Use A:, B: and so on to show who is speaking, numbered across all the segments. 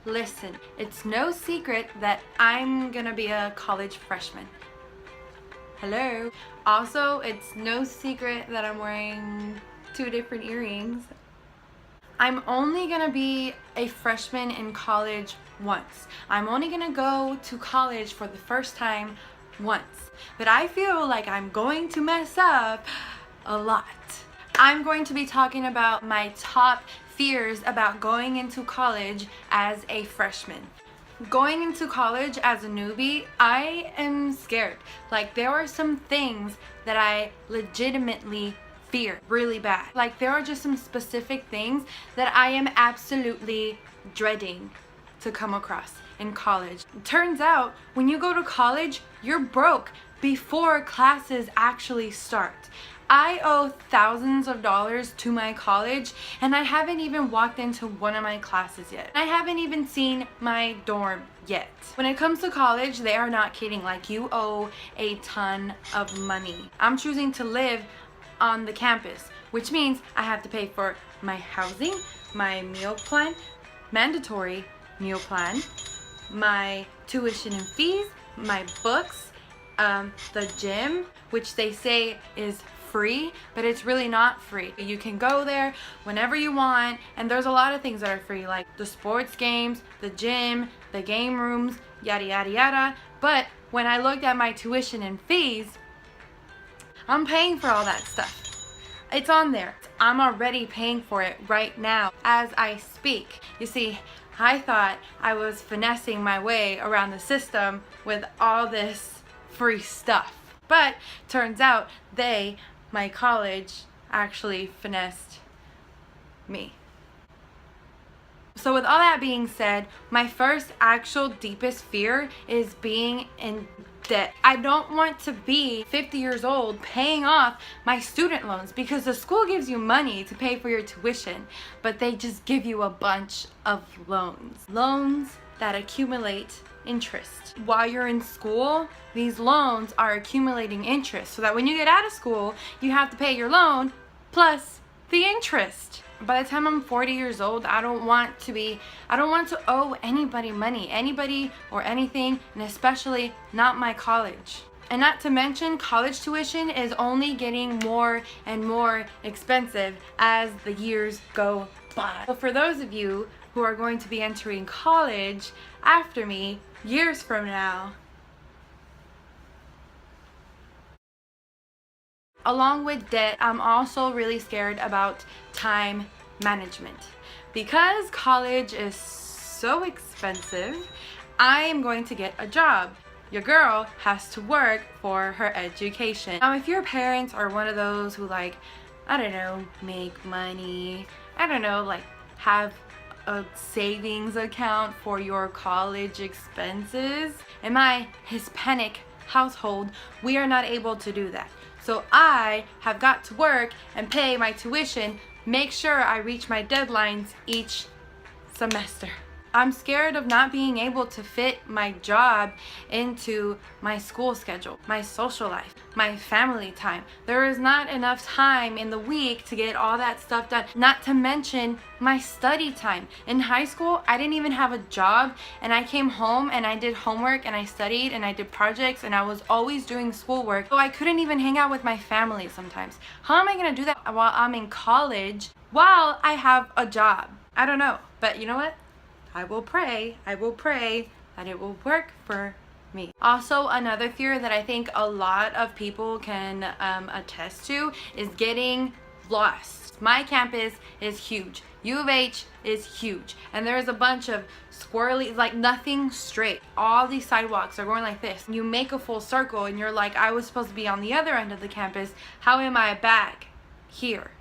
A: Listen, it's no secret that I'm gonna be a college freshman. Hello. Also, it's no secret that I'm wearing 2 different earrings. I'm only gonna be a freshman in college once. I'm only gonna go to college for the first time once. But I feel like I'm going to mess up a lot. I'm going to be talking about my top fears about going into college as a freshman. Going into college as a newbie, I am scared. Like, there are some things that I legitimately fear really bad. Like, there are just some specific things that I am absolutely dreading to come across in college. It turns out, when you go to college, you're broke before classes actually start. I owe thousands of dollars to my college, and I haven't even walked into one of my classes yet. I haven't even seen my dorm yet. When it comes to college, they are not kidding. Like, you owe a ton of money. I'm choosing to live on the campus, which means I have to pay for my housing, my meal plan, mandatory meal plan, my tuition and fees, my books, the gym, which they say is free, but it's really not free. You can go there whenever you want, and there's a lot of things that are free, like the sports games, the gym, the game rooms, yada yada yada. But when I looked at my tuition and fees, I'm paying for all that stuff. It's on there. I'm already paying for it right now as I speak. You see, I thought I was finessing my way around the system with all this free stuff. But turns out my college, actually finessed me. So with all that being said, my first actual deepest fear is being in debt. I don't want to be 50 years old paying off my student loans, because the school gives you money to pay for your tuition, but they just give you a bunch of loans. Loans that accumulate interest. While you're in school, these loans are accumulating interest, so that when you get out of school, you have to pay your loan plus the interest. By the time I'm 40 years old, I don't want to owe anybody money, anybody or anything, and especially not my college. And not to mention, college tuition is only getting more and more expensive as the years go by. So for those of you who are going to be entering college after me, years from now, along with debt, I'm also really scared about time management. Because college is so expensive, I am going to get a job. Your girl has to work for her education. Now, if your parents are one of those who, like, I don't know, make money, I don't know, like have a savings account for your college expenses, in my Hispanic household, we are not able to do that. So I have got to work and pay my tuition, make sure I reach my deadlines each semester. I'm scared of not being able to fit my job into my school schedule, my social life, my family time. There is not enough time in the week to get all that stuff done. Not to mention my study time. In high school, I didn't even have a job, and I came home and I did homework and I studied and I did projects, and I was always doing schoolwork. So I couldn't even hang out with my family sometimes. How am I gonna do that while I'm in college while I have a job? I don't know, but you know what? I will pray that it will work for me. Also, another fear that I think a lot of people can attest to is getting lost. My campus is huge. U of H is huge. And there's a bunch of squirrely, like nothing straight. All these sidewalks are going like this. You make a full circle and you're like, I was supposed to be on the other end of the campus. How am I back here?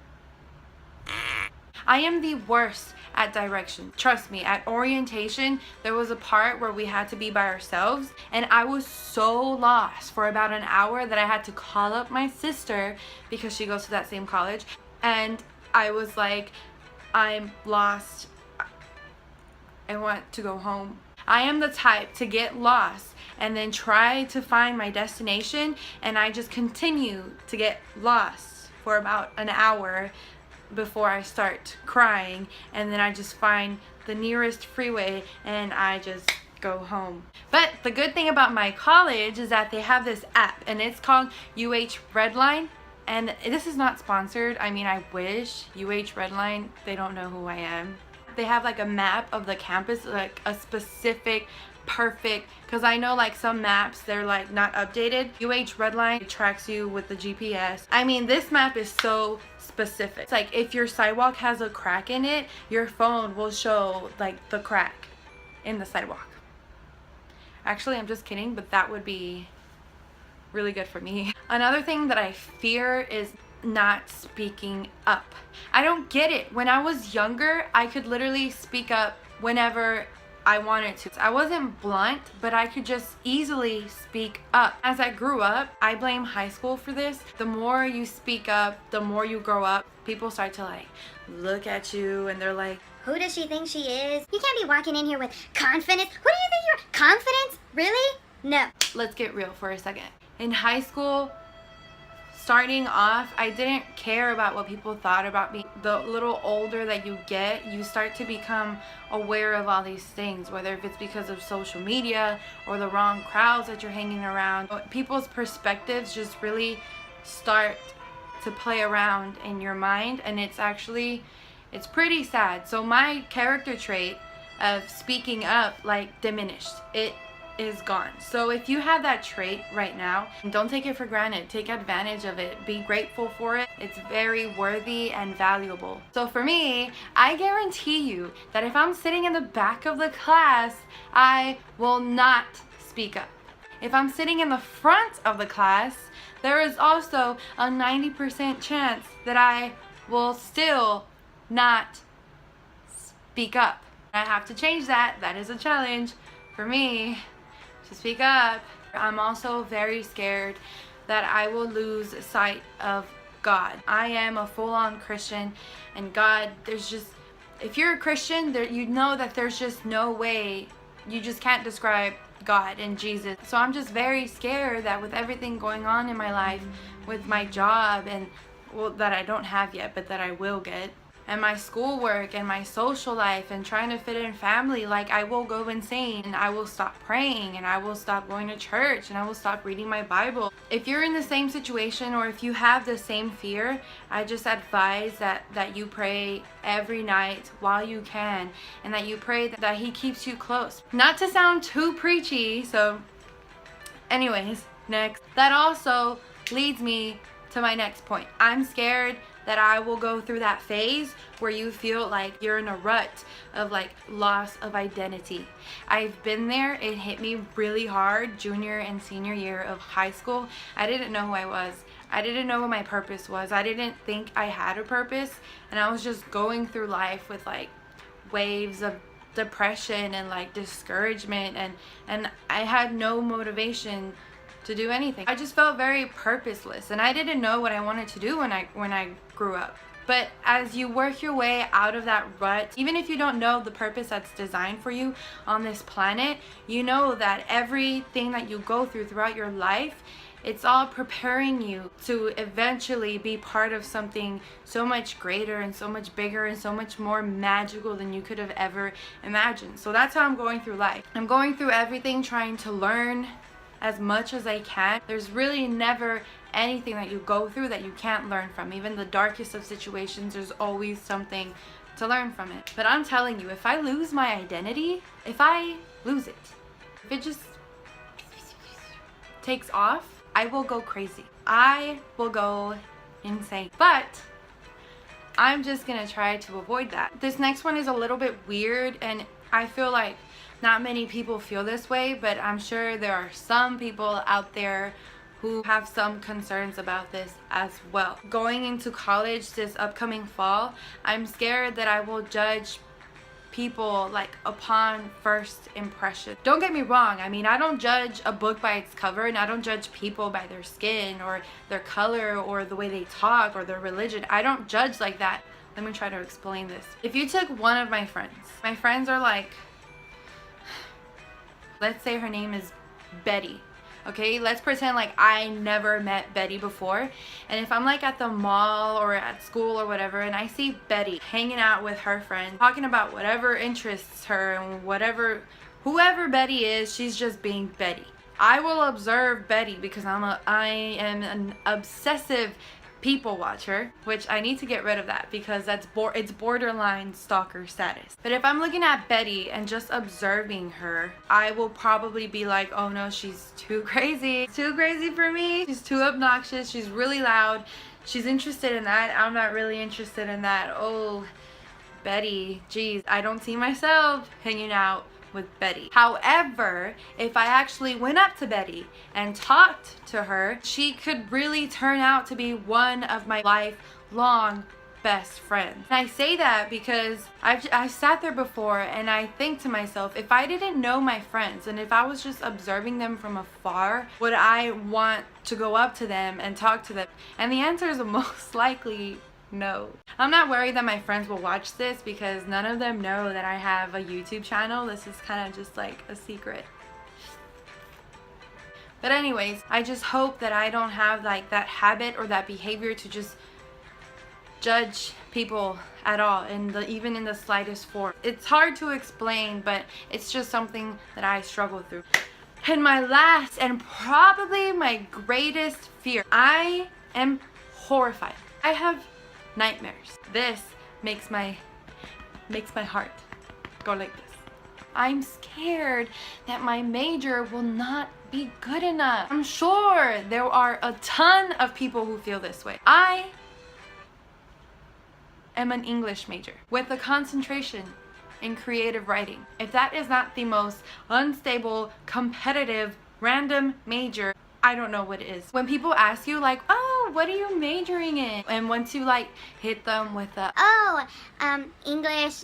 A: I am the worst at direction. Trust me, at orientation, there was a part where we had to be by ourselves, and I was so lost for about an hour that I had to call up my sister because she goes to that same college, and I was like, I'm lost. I want to go home. I am the type to get lost and then try to find my destination, and I just continue to get lost for about an hour before I start crying, and then I just find the nearest freeway and I just go home. But the good thing about my college is that they have this app, and it's called Redline. And this is not sponsored. I mean, I wish. Redline, they don't know who I am. They have like a map of the campus, like a specific perfect, because I know like some maps, they're like not updated. Redline tracks you with the GPS. I mean, this map is so specific. It's like if your sidewalk has a crack in it, your phone will show like the crack in the sidewalk. Actually, I'm just kidding, but that would be really good for me. Another thing that I fear is not speaking up. I don't get it. When I was younger, I could literally speak up whenever I wanted to. I wasn't blunt, but I could just easily speak up. As I grew up, I blame high school for this. The more you speak up, the more you grow up, people start to like look at you and they're like,
B: who does she think she is? You can't be walking in here with confidence. Who do you think you're? Confidence? Really? No.
A: Let's get real for a second. In high school, starting off, I didn't care about what people thought about me. The little older that you get, you start to become aware of all these things, whether if it's because of social media or the wrong crowds that you're hanging around. People's perspectives just really start to play around in your mind, and it's pretty sad. So my character trait of speaking up like diminished. It is gone. So if you have that trait right now, don't take it for granted. Take advantage of it. Be grateful for it. It's very worthy and valuable. So for me, I guarantee you that if I'm sitting in the back of the class, I will not speak up. If I'm sitting in the front of the class, there is also a 90% chance that I will still not speak up. I have to change that. That is a challenge for me, to speak up. I'm also very scared that I will lose sight of God. I am a full-on Christian, and God, if you're a Christian, you know that there's just no way, you just can't describe God and Jesus. So I'm just very scared that with everything going on in my life, with my job, and well, that I don't have yet, but that I will get, and my schoolwork and my social life and trying to fit in family, like I will go insane and I will stop praying and I will stop going to church and I will stop reading my Bible. If you're in the same situation, or if you have the same fear, I just advise that you pray every night while you can, and that you pray that He keeps you close. Not to sound too preachy, so anyways, next. That also leads me to my next point. I'm scared that I will go through that phase where you feel like you're in a rut of like loss of identity. I've been there. It hit me really hard junior and senior year of high school. I didn't know who I was. I didn't know what my purpose was. I didn't think I had a purpose, and I was just going through life with like waves of depression and like discouragement, and I had no motivation to do anything. I just felt very purposeless, and I didn't know what I wanted to do when I grew up. But as you work your way out of that rut, even if you don't know the purpose that's designed for you on this planet, you know that everything that you go throughout your life, it's all preparing you to eventually be part of something so much greater and so much bigger and so much more magical than you could have ever imagined. So that's how I'm going through life. I'm going through everything, trying to learn as much as I can. There's really never anything that you go through that you can't learn from. Even the darkest of situations, there's always something to learn from it. But I'm telling you, if I lose my identity, if I lose it, if it just takes off, I will go crazy. I will go insane. But I'm just gonna try to avoid that. This next one is a little bit weird, and I feel like not many people feel this way, but I'm sure there are some people out there who have some concerns about this as well. Going into college this upcoming fall, I'm scared that I will judge people like upon first impression. Don't get me wrong, I mean, I don't judge a book by its cover, and I don't judge people by their skin or their color or the way they talk or their religion. I don't judge like that. Let me try to explain this. If you took one of my friends are like, let's say her name is Betty. Okay, let's pretend like I never met Betty before, and if I'm like at the mall or at school or whatever and I see Betty hanging out with her friends talking about whatever interests her and whoever Betty is, she's just being Betty. I will observe Betty because I am an obsessive people watcher, which I need to get rid of that because it's borderline stalker status. But if I'm looking at Betty and just observing her, I will probably be like, oh no, she's too crazy. Too crazy for me. She's too obnoxious. She's really loud. She's interested in that. I'm not really interested in that. Oh, Betty, geez, I don't see myself hanging out with Betty. However, if I actually went up to Betty and talked to her, she could really turn out to be one of my lifelong best friends. And I say that because I've sat there before and I think to myself, if I didn't know my friends and if I was just observing them from afar, would I want to go up to them and talk to them? And the answer is most likely no. I'm not worried that my friends will watch this because none of them know that I have a YouTube channel. This is kind of just like a secret. But anyways, I just hope that I don't have like that habit or that behavior to just judge people at all, even in the slightest form. It's hard to explain, but it's just something that I struggle through. And my last and probably my greatest fear, I am horrified. I have nightmares. This makes my heart go like this. I'm scared that my major will not be good enough. I'm sure there are a ton of people who feel this way. I am an English major with a concentration in creative writing. If that is not the most unstable, competitive, random major, I don't know what it is. When people ask you like, oh, what are you majoring in? And once you like hit them with a,
B: oh, English,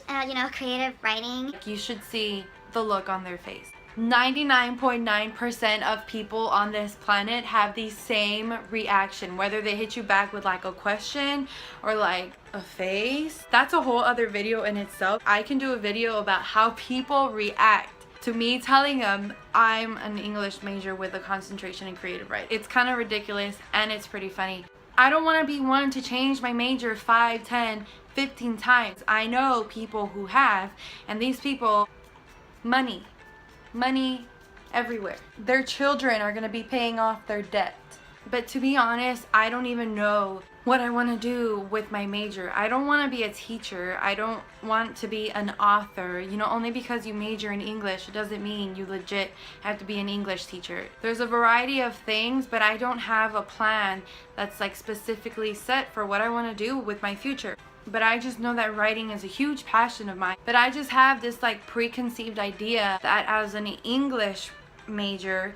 B: creative writing,
A: you should see the look on their face. 99.9% of people on this planet have the same reaction, whether they hit you back with like a question or like a face. That's a whole other video in itself. I can do a video about how people react to me telling them I'm an English major with a concentration in creative writing. It's kind of ridiculous and it's pretty funny. I don't want to be one to change my major 5, 10, 15 times. I know people who have, and these people, money everywhere. Their children are going to be paying off their debt. But to be honest, I don't even know what I want to do with my major. I don't want to be a teacher. I don't want to be an author. You know, only because you major in English, it doesn't mean you legit have to be an English teacher. There's a variety of things, but I don't have a plan that's like specifically set for what I want to do with my future. But I just know that writing is a huge passion of mine. But I just have this like preconceived idea that as an English major,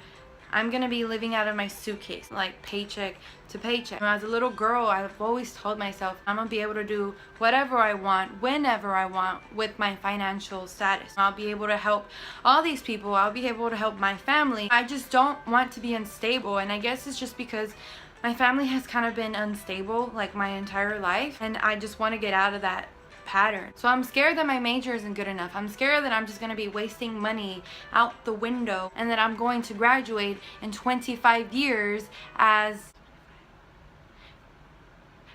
A: I'm gonna be living out of my suitcase, like paycheck to paycheck. As a little girl, I've always told myself I'm gonna be able to do whatever I want, whenever I want, with my financial status. I'll be able to help all these people. I'll be able to help my family. I just don't want to be unstable, and I guess it's just because my family has kind of been unstable like my entire life, and I just want to get out of that pattern. So I'm scared that my major isn't good enough. I'm scared that I'm just going to be wasting money out the window and that I'm going to graduate in 25 years as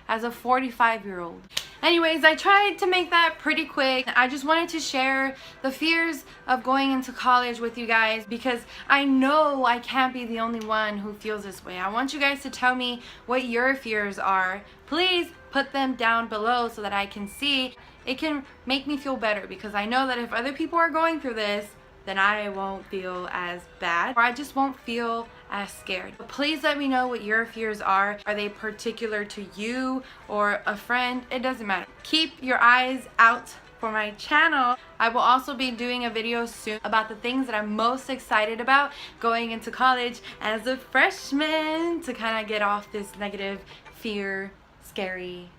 A: a 45-year-old. Anyways, I tried to make that pretty quick. I just wanted to share the fears of going into college with you guys because I know I can't be the only one who feels this way. I want you guys to tell me what your fears are. Please put them down below so that I can see. It can make me feel better because I know that if other people are going through this, then I won't feel as bad, or I just won't feel as scared. But please let me know what your fears are. Are they particular to you or a friend? It doesn't matter. Keep your eyes out for my channel. I will also be doing a video soon about the things that I'm most excited about going into college as a freshman to kind of get off this negative fear, scary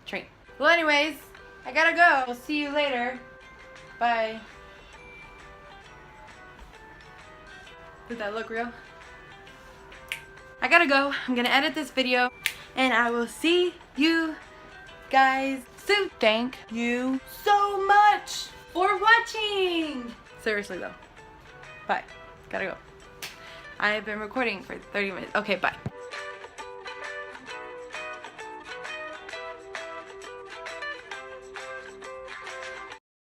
A: train. Well, anyways, I gotta go. We'll see you later. Bye. Did that look real? I gotta go. I'm gonna edit this video and I will see you guys soon. Thank you so much for watching. Seriously though. Bye. Gotta go. I have been recording for 30 minutes. Okay, bye.